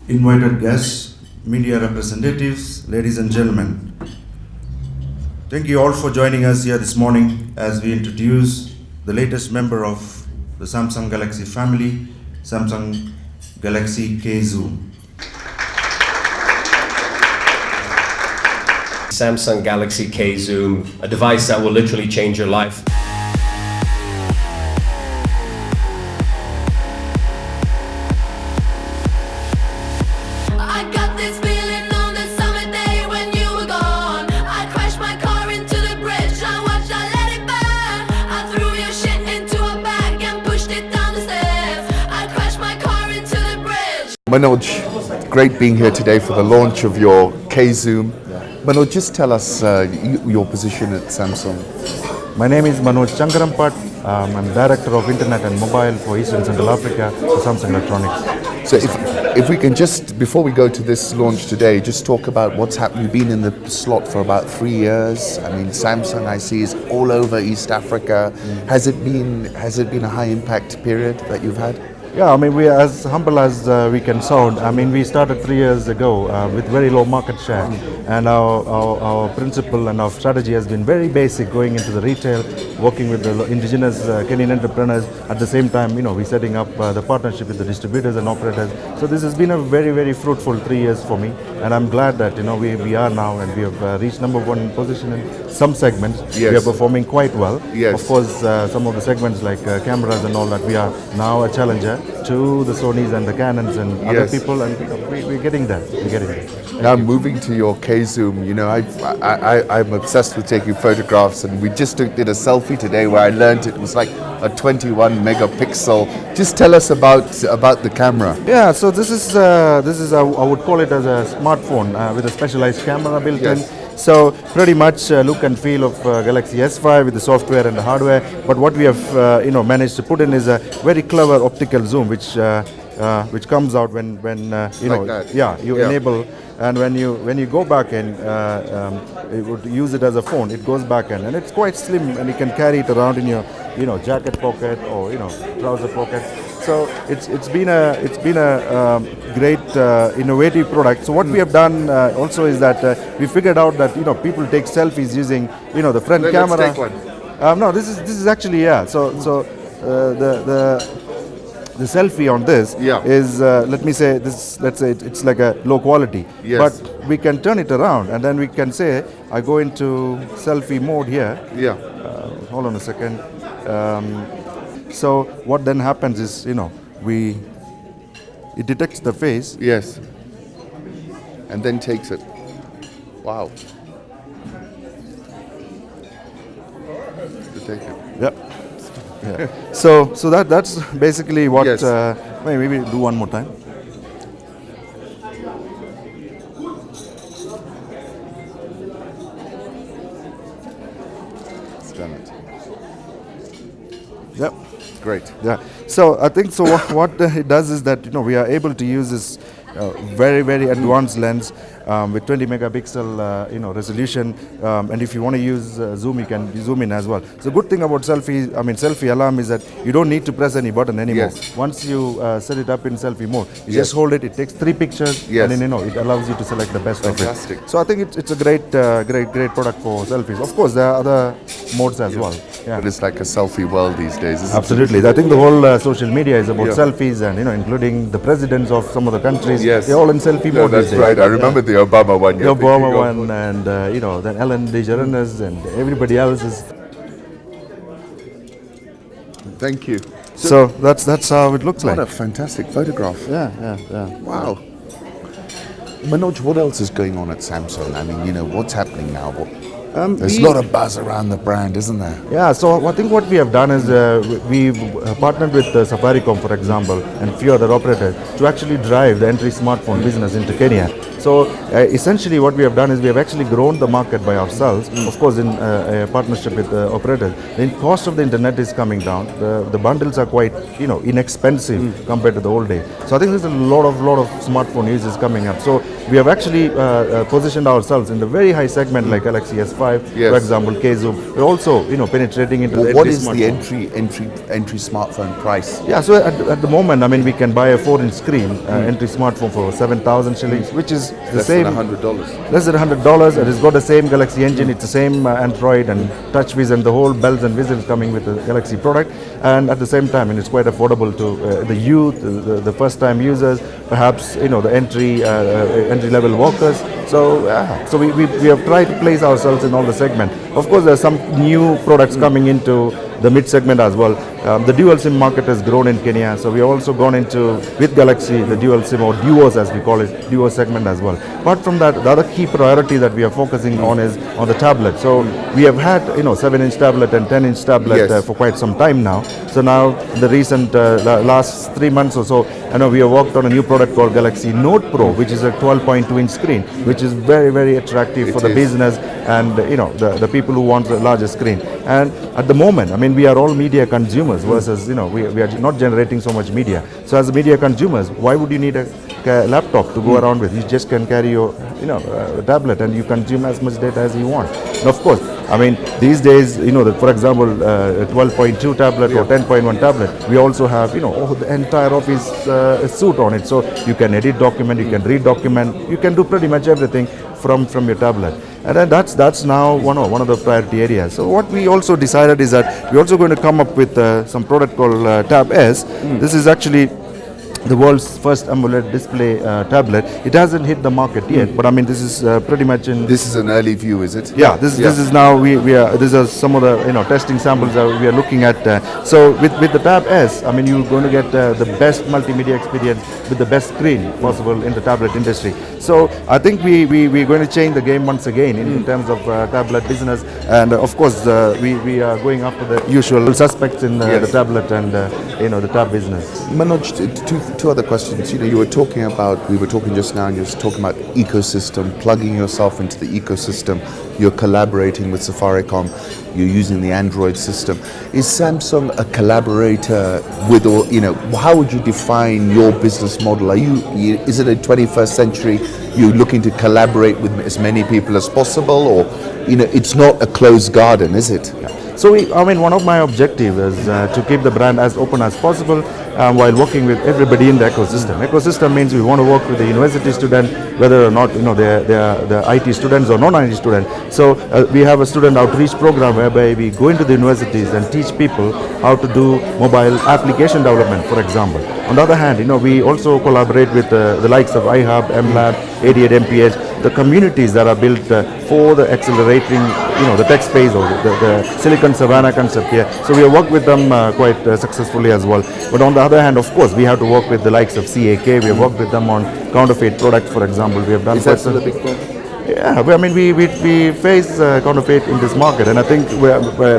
invited guests, media representatives, ladies and gentlemen. Thank you all for joining us here this morning as we introduce the latest member of the Samsung Galaxy family, Samsung Galaxy K Zoom. Samsung Galaxy K Zoom, a device that will literally change your life. I got this feeling on the summer day when you were gone. I crashed my car into the bridge. I watched, I let it burn. I threw your shit into a bag and pushed it down the stairs. I crashed my car into the bridge. Manoj, great being here today for the launch of your K Zoom. Manoj, just tell us your position at Samsung. My name is Manoj Chankarampat. I'm Director of Internet and Mobile for East and Central Africa for Samsung Electronics. So if we can just, before we go to this launch today, just talk about what's happened. You've been in the slot for about 3 years. I mean, Samsung I see is all over East Africa. Has it been a high impact period that you've had? Yeah, I mean, we are as humble as we can sound. I mean, we started 3 years ago with very low market share, and our principle and our strategy has been very basic, going into the retail, working with the indigenous Kenyan entrepreneurs. At the same time, we're setting up the partnership with the distributors and operators. So this has been a very, very fruitful 3 years for me, and I'm glad that we are now, and we have reached number one position in some segments. Yes. We are performing quite well. Yes. Of course, some of the segments like cameras and all that, we are now a challenger to the Sonys and the Canons and other Yes. people, and we're getting there. Now moving to your K Zoom, I'm obsessed with taking photographs, and we just did a selfie today where I learned it was like a 21 megapixel. Just tell us about the camera. Yeah, so this is I would call it as a smartphone with a specialized camera built Yes. in. So pretty much look and feel of Galaxy S5 with the software and the hardware. But what we have managed to put in is a very clever optical zoom, which comes out when Like that. you enable. And when you go back and you would use it as a phone, it goes back and it's quite slim, and you can carry it around in your jacket pocket or trouser pocket. So it's been a great innovative product. So what we have done also is that we figured out that people take selfies using the front camera. Let's take one. No, this is actually So the selfie on this Yeah. is let's say it's like a low quality, Yes. but we can turn it around and then we can say I go into selfie mode here. Yeah. Hold on a second. So what then happens is it detects the face. Yes. And then takes it. Wow. To take it. Yep. Yeah. So that's basically what. Yes. Maybe do one more time. It's done it. Yep. Great. Yeah. So I think so. What it does is that we are able to use this very, very advanced lens with 20 megapixel resolution, and if you want to use zoom, you can zoom in as well. So good thing about selfie alarm is that you don't need to press any button anymore. Yes. Once you set it up in selfie mode, you Yes. just hold it. It takes 3 pictures, Yes. and then it allows you to select the best Fantastic. of it. So I think it's a great product for selfies. Of course, there are other modes as well. Yeah. But it's like a selfie world these days, isn't Absolutely. I think the whole social media is about Yeah. selfies, and including the presidents of some of the countries. Yes. They're all in selfie it? No, mode. that's these days. right. I remember the Obama one. The you're Obama thinking of. one, and then Ellen DeGeneres and everybody else is. Thank you. So that's how it looks What like. a fantastic photograph. Yeah. Wow. Manoj, what else is going on at Samsung? I mean, what's happening now? There's a lot of buzz around the brand, isn't there? Yeah, so I think what we have done is we've partnered with Safaricom, for example, and a few other operators to actually drive the entry smartphone business into Kenya. So essentially what we have done is we have actually grown the market by ourselves, of course in a partnership with operators. The cost of the internet is coming down. The bundles are quite inexpensive compared to the old days. So I think there's a lot of smartphone users coming up. So we have actually positioned ourselves in the very high segment like Galaxy S5 S25, Yes. for example, K-Zoom. We're also, penetrating into the What entry is the smartphone. entry smartphone price? Yeah, so at the moment, I mean, we can buy a 4-inch screen entry smartphone for 7,000 shillings, which is the Less same. than $100. Less than $100, and it's got the same Galaxy engine. It's the same Android and TouchWiz, the whole bells and whistles coming with the Galaxy product. And at the same time, and it's quite affordable to the youth, the first-time users, perhaps the entry-level workers. So we have tried to place ourselves in all the segment. Of course, there are some new products coming into the mid segment as well. The dual SIM market has grown in Kenya, so we have also gone into, with Galaxy, the dual SIM or duos as we call it, duo segment as well. Apart from that, the other key priority that we are focusing on is on the tablet. So we have had 7-inch tablet and 10-inch tablet Yes. for quite some time now. So now the recent last 3 months or so, we have worked on a new product called Galaxy Note Pro, which is a 12.2-inch screen, which is very, very attractive for the is. business and the people who want a larger screen. And at the moment, I mean, we are all media consumers versus we are not generating so much media. So as media consumers, why would you need a laptop to go around with? You just can carry your tablet and you consume as much data as you want. And of course, I mean, these days, for example, a 12.2 tablet or 10.1 tablet, we also have the entire office suite on it. So you can edit document, you can read document, you can do pretty much everything from your tablet. And then that's now one of the priority areas. So what we also decided is that we're also going to come up with some product called Tab S. This is actually the world's first AMOLED display tablet. It hasn't hit the market yet, but I mean, this is pretty much in. This is an early view, is it? Yeah, this is now we are. These are some of the testing samples that we are looking at. So with the Tab S, I mean, you're going to get the best multimedia experience with the best screen possible in the tablet industry. So I think we're going to change the game once again in terms of tablet business, and of course we are going after the usual suspects in the tablet and the tab business. Manoj, two other questions. We were talking just now, and you were talking about ecosystem, plugging yourself into the ecosystem. You're collaborating with Safaricom. You're using the Android system. Is Samsung a collaborator with, or how would you define your business model? Is it a 21st century? You're looking to collaborate with as many people as possible, or it's not a closed garden, is it? So one of my objectives is to keep the brand as open as possible while working with everybody in the ecosystem. Ecosystem means we want to work with the university student, whether or not they're IT students or non-IT students. So we have a student outreach program whereby we go into the universities and teach people how to do mobile application development, for example. On the other hand, we also collaborate with the likes of iHub, MLab, 88MPH, the communities that are built for the accelerating, the tech space or the Silicon Savannah concept here. So we have worked with them quite successfully as well. But on the other hand, of course, we have to work with the likes of CAK. We have worked with them on counterfeit products, for example. We have done. Is that still a big problem? Yeah, I mean, we face counterfeit in this market, and I think,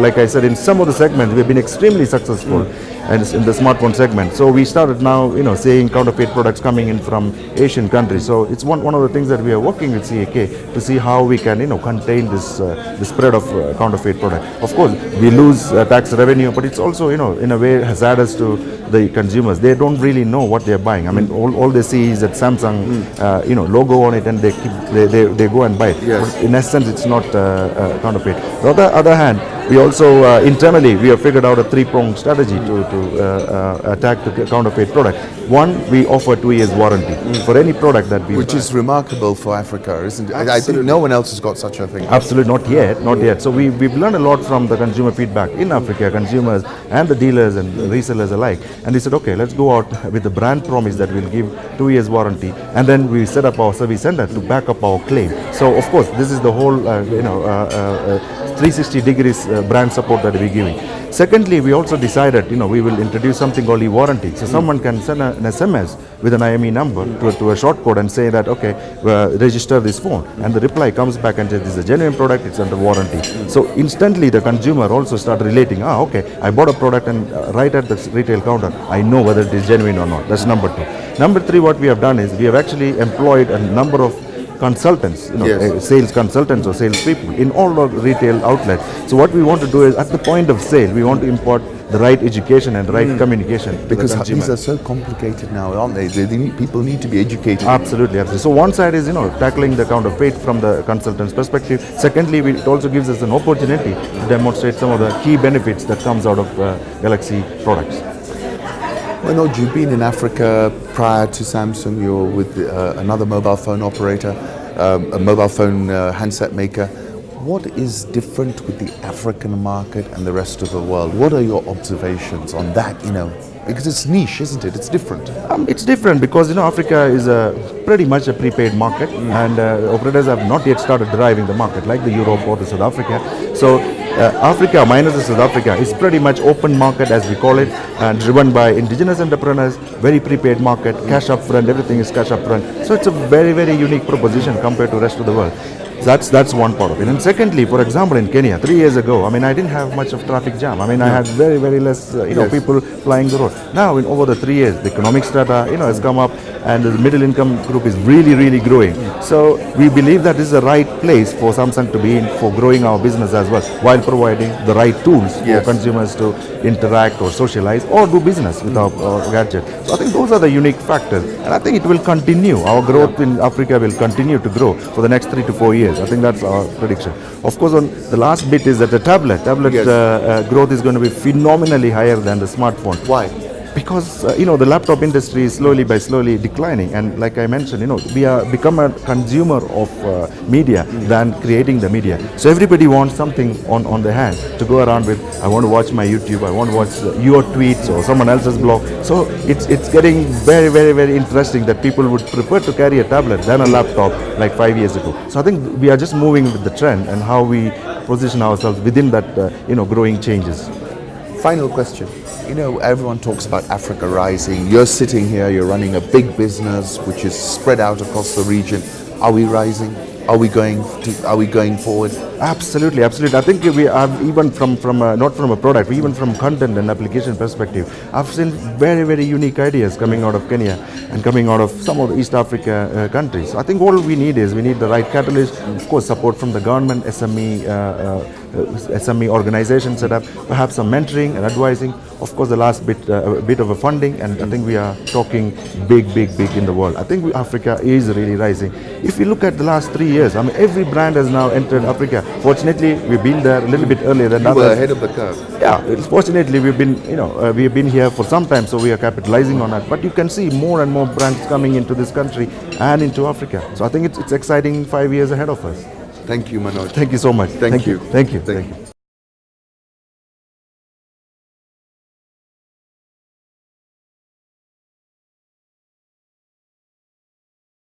like I said, in some of the segments, we've been extremely successful. And it's in the smartphone segment. So we started now, seeing counterfeit products coming in from Asian countries. So it's one of the things that we are working with CAK to see how we can, contain this the spread of counterfeit product. Of course, we lose tax revenue, but it's also, in a way, hazardous to the consumers. They don't really know what they're buying. I mean, all they see is that Samsung, logo on it, and they go and buy it. Yes. But in essence, it's not counterfeit. On the other hand, we also internally we have figured out a three-pronged strategy to attack the counterfeit product. One, we offer 2 years warranty for any product that we. Which is remarkable for Africa, isn't it? I think no one else has got such a thing. Absolutely, not yet. So we've learned a lot from the consumer feedback in Africa, consumers and the dealers and the resellers alike. And they said, okay, let's go out with the brand promise that we'll give 2 years warranty, and then we set up our service center to back up our claim. So of course, this is the whole 360 degrees brand support that we're giving. Secondly, we also decided, we will introduce something called e-warranty. So someone can send an SMS with an IME number to a short code and say that, okay, register this phone. And the reply comes back and says, this is a genuine product, it's under warranty. So instantly the consumer also started relating, okay, I bought a product and right at the retail counter, I know whether it is genuine or not. That's number two. Number three, what we have done is we have actually employed a number of consultants, sales consultants or sales people in all our retail outlets. So what we want to do is at the point of sale, we want to import the right education and the right communication to Because the consumer. these are so complicated now, aren't they? People need to be educated. Absolutely, absolutely. So one side is tackling the counterfeit from the consultant's perspective. Secondly, it also gives us an opportunity to demonstrate some of the key benefits that comes out of Galaxy products. Manoj, you've been in Africa prior to Samsung. You're with another mobile phone operator, a mobile phone handset maker. What is different with the African market and the rest of the world? What are your observations on that? Because it's niche, isn't it? It's different. It's different because Africa is pretty much a prepaid market, and operators have not yet started driving the market like the Europe or the South Africa. So Africa minus the South Africa is pretty much open market as we call it, and driven by indigenous entrepreneurs, very prepaid market, cash up front, everything is cash up front. So it's a very, very unique proposition compared to the rest of the world. That's one part of it. And secondly, for example, in Kenya, 3 years ago, I didn't have much of traffic jam. I had very, very less, people flying the road. Now, in over the 3 years, the economic strata, has come up, and the middle income group is really, really growing. So we believe that this is the right place for Samsung to be in for growing our business as well, while providing the right tools for consumers to interact or socialize or do business with our gadget. So I think those are the unique factors, and I think it will continue. Our growth in Africa will continue to grow for the next 3 to 4 years. I think that's our prediction. Of course, on the last bit is that the tablet growth is going to be phenomenally higher than the smartphone. Why? Because the laptop industry is slowly declining, and like I mentioned, we are become a consumer of media than creating the media. So everybody wants something on their hand to go around with. I want to watch my YouTube. I want to watch your tweets or someone else's blog. So it's getting very, very, very interesting that people would prefer to carry a tablet than a laptop like 5 years ago. So I think we are just moving with the trend and how we position ourselves within that growing changes. Final question. Everyone talks about Africa rising. You're sitting here, you're running a big business which is spread out across the region. Are we rising? Are we going forward? Absolutely. I think we are, even from not from a product, even from content and application perspective, I've seen very, very unique ideas coming out of Kenya and coming out of some of the East Africa countries. So I think all we need the right catalyst, of course, support from the government, SME organization set up, perhaps some mentoring and advising. Of course, the last bit, a bit of a funding, and I think we are talking big in the world. I think Africa is really rising. If you look at the last 3 years, every brand has now entered Africa. Fortunately, we've been there a little bit earlier than others. You were ahead of the curve. Yeah, fortunately, we've been here for some time, so we are capitalizing on that. But you can see more and more brands coming into this country and into Africa. So I think it's exciting 5 years ahead of us. Thank you, Manoj. Thank you so much. Thank you. Thank you.